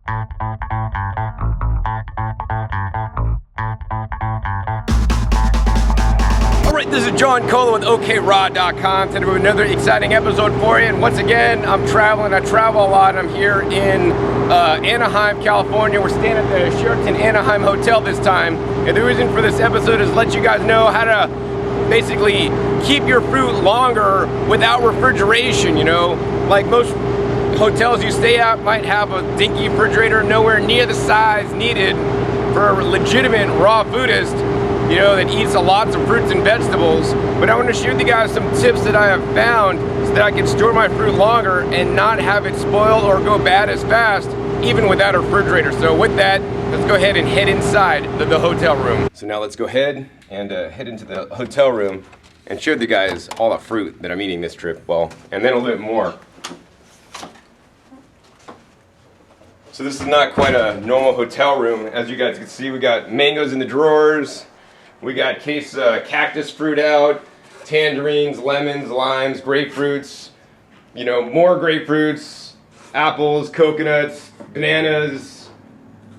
Alright, this is John Colo with OKRod.com. Today we have another exciting episode for you. And once again, I'm traveling. I travel a lot. I'm here in Anaheim, California. We're staying at the Sheraton Anaheim Hotel this time. And the reason for this episode is to let you guys know how to basically keep your fruit longer without refrigeration, you know? Like most hotels you stay at might have a dinky refrigerator nowhere near the size needed for a legitimate raw foodist, you know, that eats lots of fruits and vegetables. But I want to share with you guys some tips that I have found so that I can store my fruit longer and not have it spoil or go bad as fast, even without a refrigerator. So with that, let's go ahead and head inside the hotel room. So now let's go ahead and head into the hotel room and show you guys all the fruit that I'm eating this trip. Well, and then a little bit more. So this is not quite a normal hotel room. As you guys can see, we got mangoes in the drawers. We got cactus fruit out, tangerines, lemons, limes, grapefruits, you know, more grapefruits, apples, coconuts, bananas,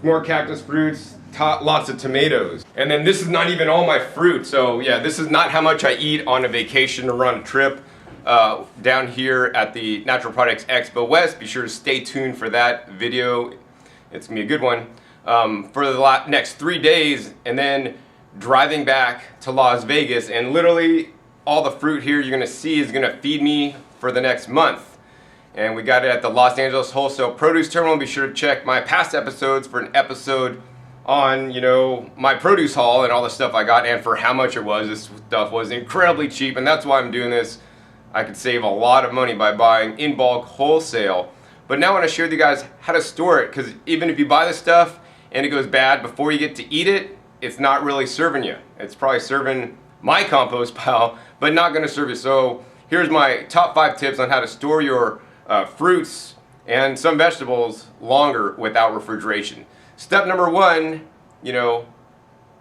more cactus fruits, lots of tomatoes. And then this is not even all my fruit. So yeah, this is not how much I eat on a vacation or on a trip down here at the Natural Products Expo West. Be sure to stay tuned for that video. It's gonna be a good one for the next 3 days, and then driving back to Las Vegas, and literally all the fruit here you're gonna see is gonna feed me for the next month. And we got it at the Los Angeles Wholesale Produce Terminal. Be sure to check my past episodes for an episode on, you know, my produce haul and all the stuff I got and for how much it was. This stuff was incredibly cheap, and that's why I'm doing this. I could save a lot of money by buying in bulk wholesale. But now I want to share with you guys how to store it, because even if you buy the stuff and it goes bad before you get to eat it, it's not really serving you. It's probably serving my compost pile, but not going to serve you. So here's my top 5 tips on how to store your fruits and some vegetables longer without refrigeration. Step number 1, you know,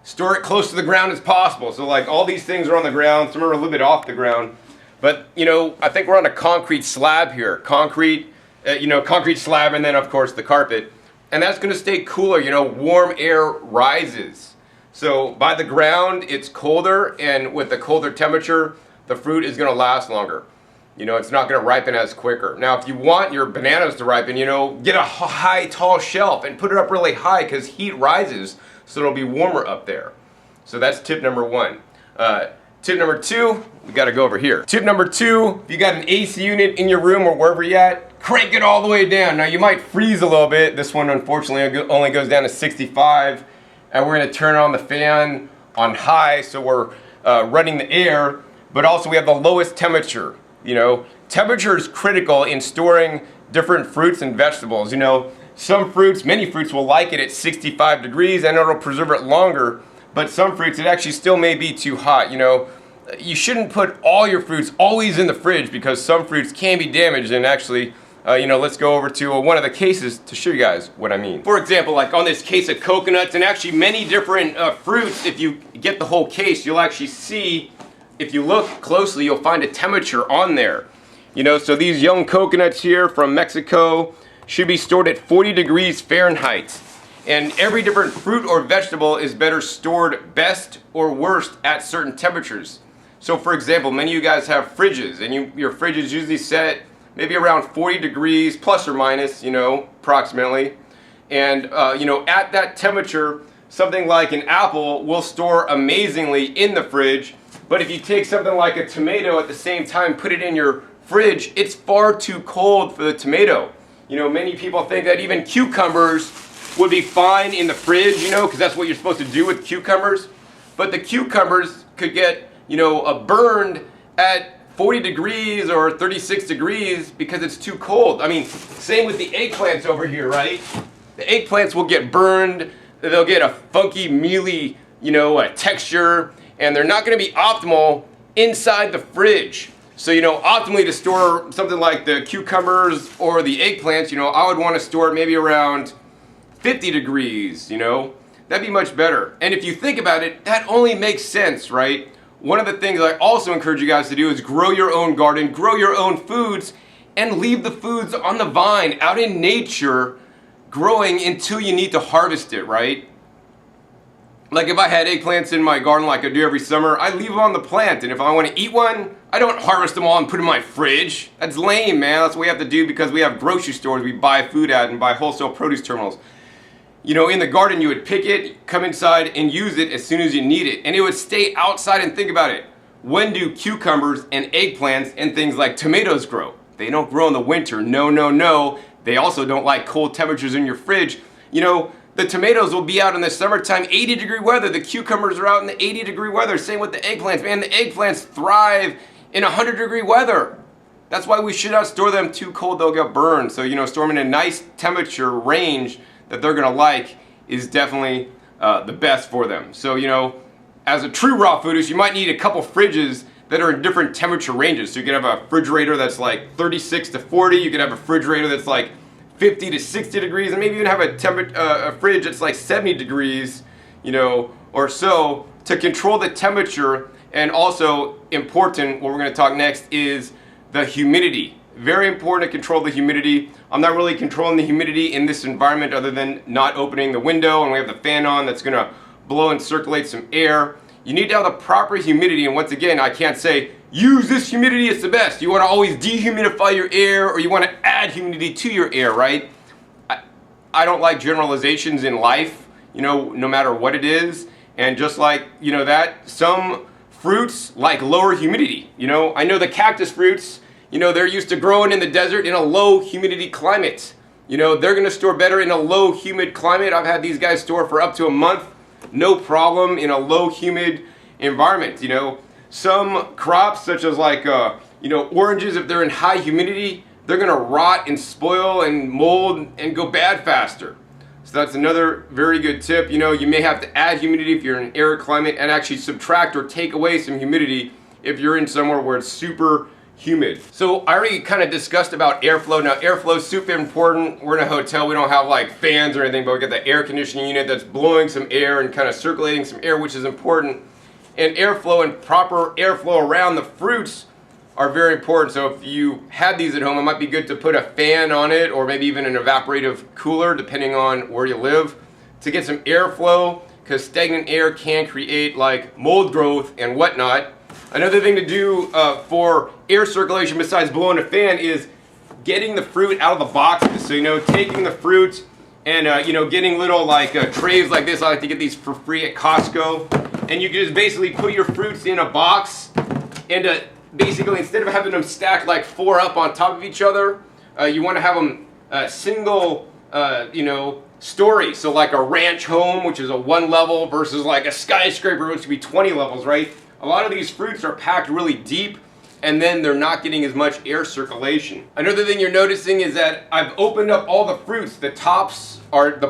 store it close to the ground as possible. So like all these things are on the ground, some are a little bit off the ground. But, you know, I think we're on a concrete slab here. Concrete slab, and then of course the carpet. And that's going to stay cooler, you know, warm air rises. So by the ground, it's colder, and with the colder temperature, the fruit is going to last longer. You know, it's not going to ripen as quicker. Now, if you want your bananas to ripen, you know, get a high, tall shelf and put it up really high, because heat rises, so it'll be warmer up there. So that's tip number 1. Tip number 2, we got to go over here. Tip number 2, if you got an AC unit in your room or wherever you're at, crank it all the way down. Now, you might freeze a little bit. This one, unfortunately, only goes down to 65. And we're going to turn on the fan on high, so we're running the air, but also we have the lowest temperature. You know, temperature is critical in storing different fruits and vegetables. You know, some fruits, many fruits will like it at 65 degrees, and it'll preserve it longer, but some fruits, it actually still may be too hot. You know, you shouldn't put all your fruits always in the fridge, because some fruits can be damaged. And actually, you know, let's go over to one of the cases to show you guys what I mean. For example, like on this case of coconuts, and actually many different fruits, if you get the whole case, you'll actually see, if you look closely, you'll find a temperature on there. You know, so these young coconuts here from Mexico should be stored at 40 degrees Fahrenheit. And every different fruit or vegetable is better stored best or worst at certain temperatures. So for example, many of you guys have fridges, and your fridge is usually set maybe around 40 degrees, plus or minus, you know, approximately. And, you know, at that temperature, something like an apple will store amazingly in the fridge. But if you take something like a tomato at the same time, put it in your fridge, it's far too cold for the tomato. You know, many people think that even cucumbers would be fine in the fridge, you know, because that's what you're supposed to do with cucumbers. But the cucumbers could get, you know, burned at 40 degrees or 36 degrees because it's too cold. I mean, same with the eggplants over here, right? The eggplants will get burned, they'll get a funky, mealy, you know, texture, and they're not going to be optimal inside the fridge. So, you know, optimally to store something like the cucumbers or the eggplants, you know, I would want to store it maybe around 50 degrees, you know. That'd be much better. And if you think about it, that only makes sense, right? One of the things I also encourage you guys to do is grow your own garden, grow your own foods, and leave the foods on the vine, out in nature, growing until you need to harvest it, right? Like if I had eggplants in my garden like I do every summer, I leave them on the plant, and if I want to eat one, I don't harvest them all and put them in my fridge. That's lame, man. That's what we have to do because we have grocery stores we buy food at and buy wholesale produce terminals. You know, in the garden you would pick it, come inside and use it as soon as you need it, and it would stay outside. And think about it. When do cucumbers and eggplants and things like tomatoes grow? They don't grow in the winter. No, no, no. They also don't like cold temperatures in your fridge. You know, the tomatoes will be out in the summertime, 80-degree weather. The cucumbers are out in the 80-degree weather. Same with the eggplants. Man, the eggplants thrive in 100-degree weather. That's why we should not store them too cold, they'll get burned. So, you know, store them in a nice temperature range that they're gonna like is definitely the best for them. So, you know, as a true raw foodist, you might need a couple fridges that are in different temperature ranges. So you can have a refrigerator that's like 36 to 40. You can have a refrigerator that's like 50 to 60 degrees, and maybe even have a fridge that's like 70 degrees, you know, or so, to control the temperature. And also important, what we're going to talk next is the humidity. Very important to control the humidity. I'm not really controlling the humidity in this environment other than not opening the window, and we have the fan on that's going to blow and circulate some air. You need to have the proper humidity, and once again, I can't say use this humidity, it's the best. You want to always dehumidify your air, or you want to add humidity to your air, right? I don't like generalizations in life, you know, no matter what it is. And just like, you know, that some fruits like lower humidity. You know, I know the cactus fruits, you know, they're used to growing in the desert in a low humidity climate. You know, they're going to store better in a low humid climate. I've had these guys store for up to a month, no problem, in a low humid environment. You know, some crops such as like, you know, oranges, if they're in high humidity, they're going to rot and spoil and mold and go bad faster. So that's another very good tip. You know, you may have to add humidity if you're in an arid climate, and actually subtract or take away some humidity if you're in somewhere where it's super humid. So I already kind of discussed about airflow. Now airflow is super important. We're in a hotel, we don't have like fans or anything, but we got the air conditioning unit that's blowing some air and kind of circulating some air, which is important. And airflow and proper airflow around the fruits are very important. So if you had these at home, it might be good to put a fan on it, or maybe even an evaporative cooler, depending on where you live, to get some airflow, because stagnant air can create like mold growth and whatnot. Another thing to do for air circulation besides blowing a fan is getting the fruit out of the boxes. So, you know, taking the fruit and, you know, getting little like trays like this. I like to get these for free at Costco. And you can just basically put your fruits in a box, and basically, instead of having them stacked like 4 up on top of each other, you want to have them single, you know, story. So like a ranch home, which is a 1 level, versus like a skyscraper, which would be 20 levels, right? A lot of these fruits are packed really deep, and then they're not getting as much air circulation. Another thing you're noticing is that I've opened up all the fruits. The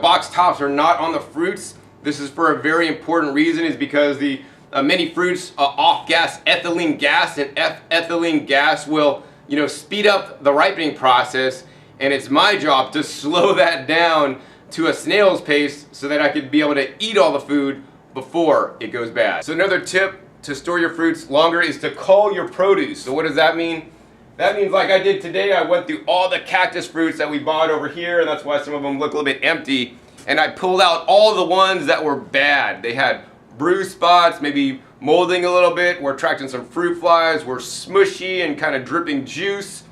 box tops are not on the fruits. This is for a very important reason, is because the many fruits off-gas ethylene gas, and ethylene gas will, you know, speed up the ripening process, and it's my job to slow that down to a snail's pace so that I could be able to eat all the food before it goes bad. So another tip to store your fruits longer is to cull your produce. So what does that mean? That means, like I did today, I went through all the cactus fruits that we bought over here, and that's why some of them look a little bit empty, and I pulled out all the ones that were bad. They had bruise spots, maybe molding a little bit, we're attracting some fruit flies, we're smushy and kind of dripping juice.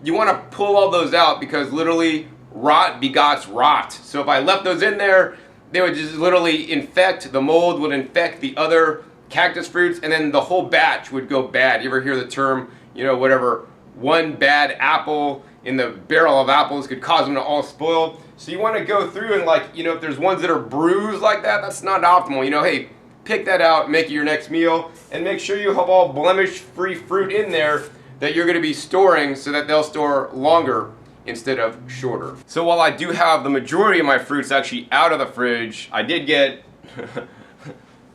You want to pull all those out, because literally rot begots rot. So if I left those in there, they would just literally infect, the mold would infect the other cactus fruits, and then the whole batch would go bad. You ever hear the term, you know, whatever, one bad apple in the barrel of apples could cause them to all spoil? So you want to go through and, like, you know, if there's ones that are bruised like that, that's not optimal. You know, hey, pick that out, make it your next meal, and make sure you have all blemish-free fruit in there that you're going to be storing, so that they'll store longer instead of shorter. So while I do have the majority of my fruits actually out of the fridge, I did get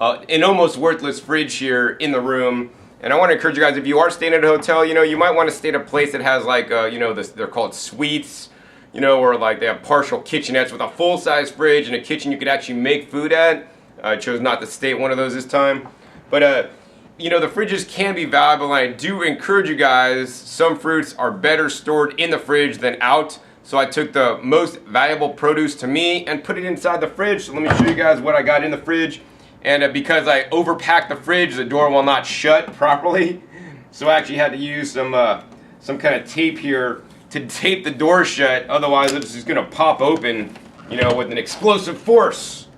an almost worthless fridge here in the room. And I want to encourage you guys, if you are staying at a hotel, you know, you might want to stay at a place that has like, you know, they're called suites, you know, or like they have partial kitchenettes with a full-size fridge and a kitchen you could actually make food at. I chose not to stay at one of those this time. But, you know, the fridges can be valuable, and I do encourage you guys, some fruits are better stored in the fridge than out. So I took the most valuable produce to me and put it inside the fridge. So let me show you guys what I got in the fridge. And because I overpacked the fridge, the door will not shut properly. So I actually had to use some kind of tape here to tape the door shut. Otherwise, it's just gonna pop open, you know, with an explosive force.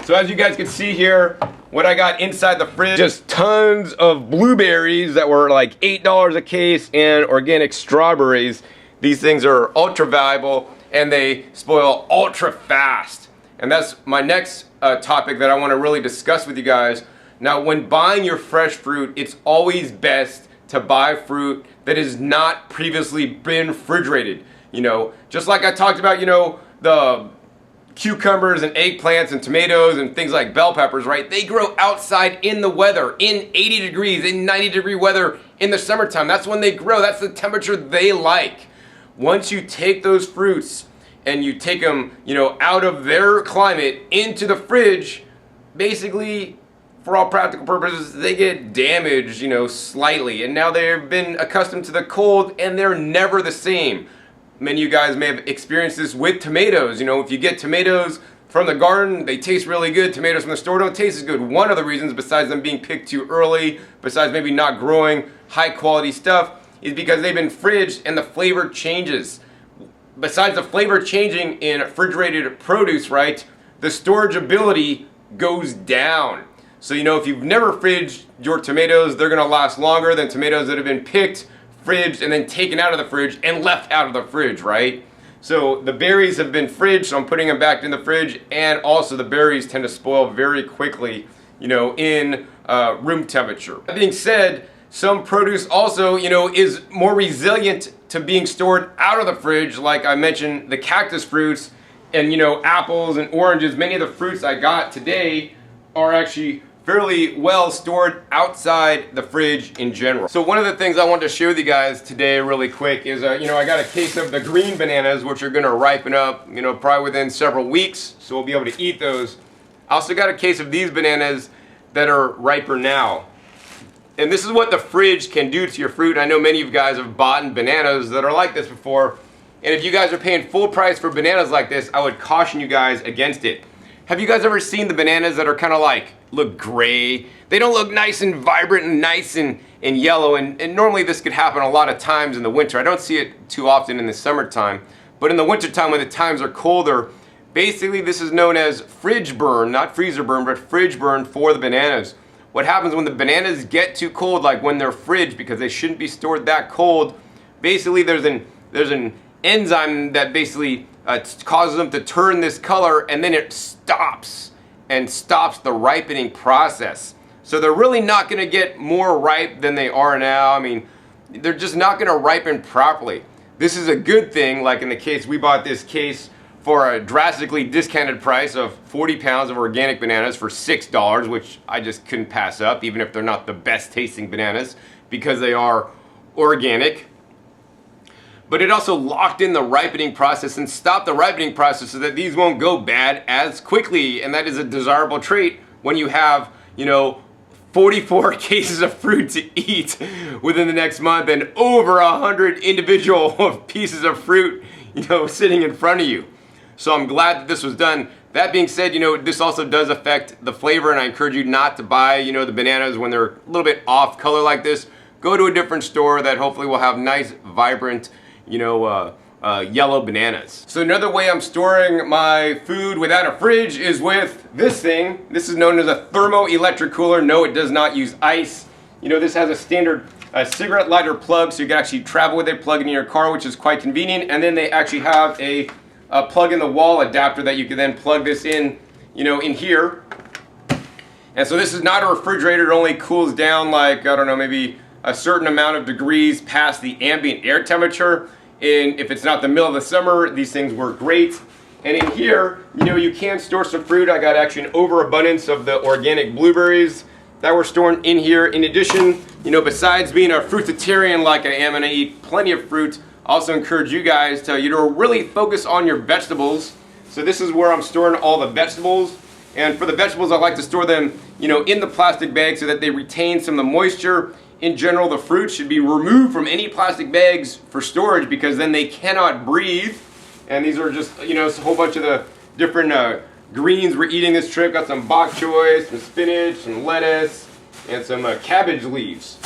So as you guys can see here, what I got inside the fridge, just tons of blueberries that were like $8 a case and organic strawberries. These things are ultra valuable and they spoil ultra fast. And that's my next topic that I want to really discuss with you guys. Now, when buying your fresh fruit, it's always best to buy fruit that has not previously been refrigerated. You know, just like I talked about, you know, the cucumbers and eggplants and tomatoes and things like bell peppers, right? They grow outside in the weather, in 80 degrees, in 90-degree weather in the summertime. That's when they grow. That's the temperature they like. Once you take those fruits and you take them, you know, out of their climate into the fridge, basically, for all practical purposes, they get damaged, you know, slightly. And now they've been accustomed to the cold and they're never the same. Many of you guys may have experienced this with tomatoes. You know, if you get tomatoes from the garden, they taste really good. Tomatoes from the store don't taste as good. One of the reasons, besides them being picked too early, besides maybe not growing high quality stuff, is because they've been fridged and the flavor changes. Besides the flavor changing in refrigerated produce, right, the storage ability goes down. So, you know, if you've never fridged your tomatoes, they're gonna last longer than tomatoes that have been picked, fridged, and then taken out of the fridge and left out of the fridge, right? So the berries have been fridged, so I'm putting them back in the fridge, and also the berries tend to spoil very quickly, you know, in room temperature. That being said, some produce also, you know, is more resilient to being stored out of the fridge. Like I mentioned, the cactus fruits and, you know, apples and oranges. Many of the fruits I got today are actually fairly well stored outside the fridge in general. So one of the things I wanted to share with you guys today really quick is, you know, I got a case of the green bananas, which are gonna ripen up, you know, probably within several weeks, so we'll be able to eat those. I also got a case of these bananas that are riper now. And this is what the fridge can do to your fruit. I know many of you guys have bought bananas that are like this before. And if you guys are paying full price for bananas like this, I would caution you guys against it. Have you guys ever seen the bananas that are kind of like, look gray? They don't look nice and vibrant and nice and yellow. And normally this could happen a lot of times in the winter. I don't see it too often in the summertime. But in the wintertime when the times are colder, basically this is known as fridge burn, not freezer burn, but fridge burn for the bananas. What happens when the bananas get too cold, like when they're fridged, because they shouldn't be stored that cold, basically there's an enzyme that basically causes them to turn this color, and then it stops the ripening process. So they're really not going to get more ripe than they are now. I mean, they're just not going to ripen properly. This is a good thing. Like in the case, we bought this case for a drastically discounted price of 40 pounds of organic bananas for $6, which I just couldn't pass up, even if they're not the best tasting bananas, because they are organic. But it also locked in the ripening process and stopped the ripening process so that these won't go bad as quickly. And that is a desirable trait when you have, you know, 44 cases of fruit to eat within the next month and over 100 individual pieces of fruit, you know, sitting in front of you. So I'm glad that this was done. That being said, you know, this also does affect the flavor, and I encourage you not to buy, you know, the bananas when they're a little bit off color like this. Go to a different store that hopefully will have nice, vibrant, you know, yellow bananas. So another way I'm storing my food without a fridge is with this thing. This is known as a Thermo electric cooler. No, it does not use ice. You know, this has a standard cigarette lighter plug, so you can actually travel with it, plug it in your car, which is quite convenient. And then they actually have a plug in the wall adapter that you can then plug this in, you know, in here. And so this is not a refrigerator. It only cools down like, I don't know, maybe a certain amount of degrees past the ambient air temperature. And if it's not the middle of the summer, these things work great. And in here, you know, you can store some fruit. I got actually an overabundance of the organic blueberries that were stored in here. In addition, you know, besides being a fruitarian like I am and I eat plenty of fruit, I also encourage you guys to, you know, really focus on your vegetables. So this is where I'm storing all the vegetables. And for the vegetables, I like to store them, you know, in the plastic bag so that they retain some of the moisture in general, the fruit should be removed from any plastic bags for storage because then they cannot breathe. And these are just, you know, a whole bunch of the different greens we're eating this trip. Got some bok choy, some spinach, some lettuce, and some cabbage leaves.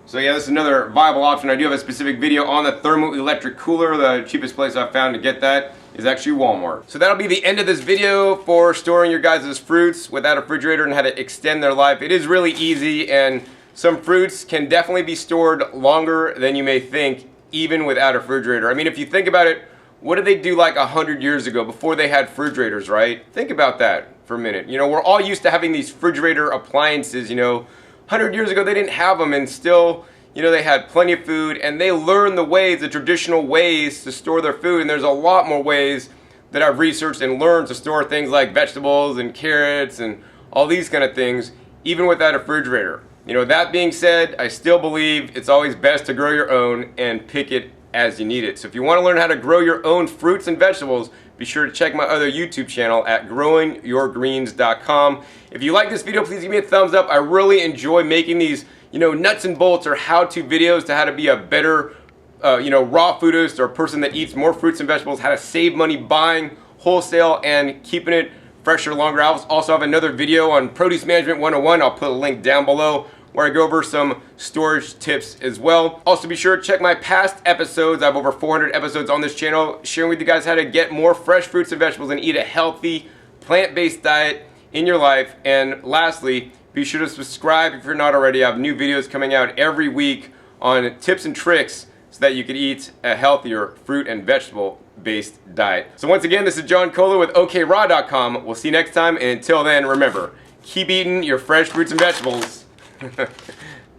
So yeah, this is another viable option. I do have a specific video on the Thermo electric cooler. The cheapest place I've found to get that is actually Walmart. So that'll be the end of this video for storing your guys' fruits without a refrigerator and how to extend their life. It is really easy, and some fruits can definitely be stored longer than you may think, even without a refrigerator. I mean, if you think about it, what did they do like 100 years ago before they had refrigerators, right? Think about that for a minute. You know, we're all used to having these refrigerator appliances, you know. 100 years ago they didn't have them, and still, you know, they had plenty of food, and they learned the ways, the traditional ways to store their food. And there's a lot more ways that I've researched and learned to store things like vegetables and carrots and all these kind of things, even without a refrigerator. You know, that being said, I still believe it's always best to grow your own and pick it as you need it. So if you want to learn how to grow your own fruits and vegetables, be sure to check my other YouTube channel at growingyourgreens.com. If you like this video, please give me a thumbs up. I really enjoy making these, you know, nuts and bolts or how-to videos to how to be a better, you know, raw foodist or a person that eats more fruits and vegetables, how to save money buying wholesale and keeping it fresher longer. I also have another video on Produce Management 101. I'll put a link down below where I go over some storage tips as well. Also be sure to check my past episodes. I have over 400 episodes on this channel sharing with you guys how to get more fresh fruits and vegetables and eat a healthy, plant-based diet in your life. And lastly, be sure to subscribe if you're not already. I have new videos coming out every week on tips and tricks so that you can eat a healthier fruit and vegetable based diet. So once again, this is John Kohler with OKRaw.com. We'll see you next time, and until then, remember, keep eating your fresh fruits and vegetables.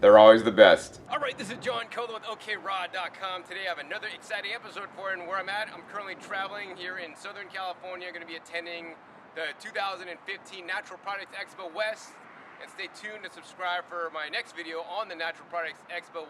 They're always the best. All right, this is John Kohler with OKRaw.com. Today I have another exciting episode for you, and where I'm at, I'm currently traveling here in Southern California. I'm going to be attending the 2015 Natural Products Expo West, and stay tuned to subscribe for my next video on the Natural Products Expo